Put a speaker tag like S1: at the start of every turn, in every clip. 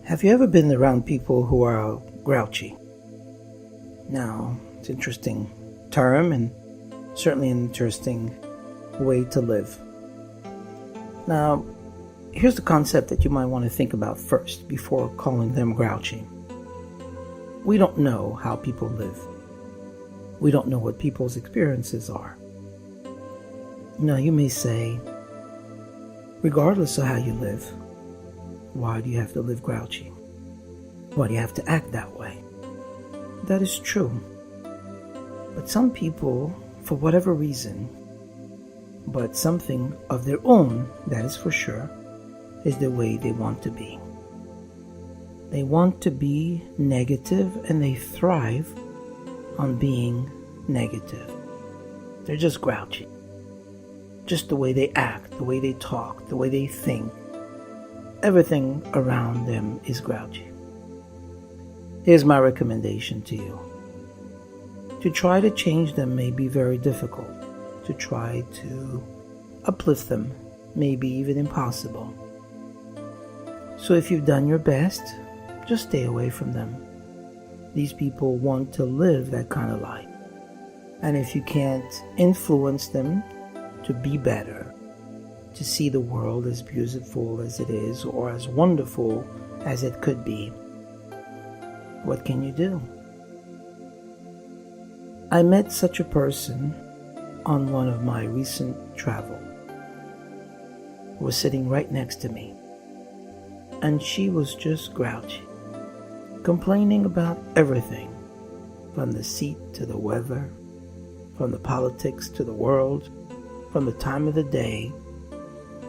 S1: Have you ever been around people who are grouchy? Now, it's an interesting term and certainly an interesting way to live. Now, here's the concept that you might want to think about first before calling them grouchy. We don't know how people live. We don't know what people's experiences are. Now, you may say, regardless of how you live, why do you have to live grouchy? Why do you have to act that way? That is true. But some people, for whatever reason, but something of their own, that is for sure, is the way they want to be. They want to be negative and they thrive on being negative. They're just grouchy. Just the way they act, the way they talk, the way they think. Everything around them is grouchy. Here's my recommendation to you. To try to change them may be very difficult. To try to uplift them may be even impossible. So if you've done your best, just stay away from them. These people want to live that kind of life. And if you can't influence them to be better, to see the world as beautiful as it is or as wonderful as it could be, what can you do? I met such a person on one of my recent travels, who was sitting right next to me, and she was just grouchy, complaining about everything, from the seat to the weather, from the politics to the world, from the time of the day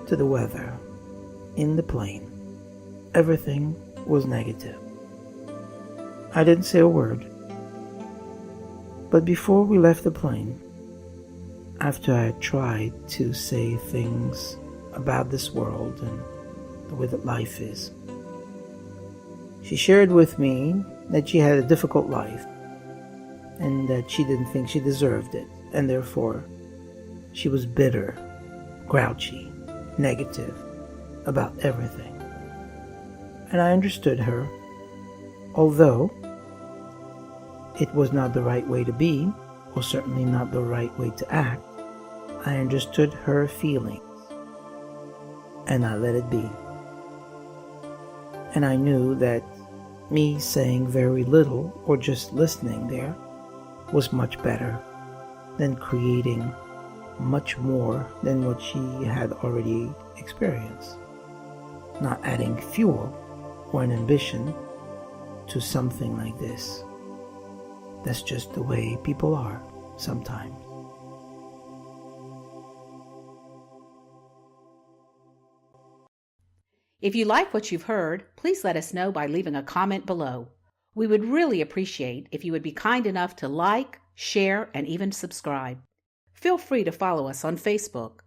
S1: to the weather, in the plane. Everything was negative. I didn't say a word. But before we left the plane, after I had tried to say things about this world and the way that life is, she shared with me that she had a difficult life and that she didn't think she deserved it, and therefore she was bitter, grouchy, negative about everything. And I understood her, although it was not the right way to be, or certainly not the right way to act. I understood her feelings, and I let it be. And I knew that me saying very little, or just listening there, was much better than creating much more than what she had already experienced, not adding fuel or an ambition to something like this. That's just the way people are sometimes.
S2: If you like what you've heard, please let us know by leaving a comment below. We would really appreciate if you would be kind enough to like, share, and even subscribe. Feel free to follow us on Facebook.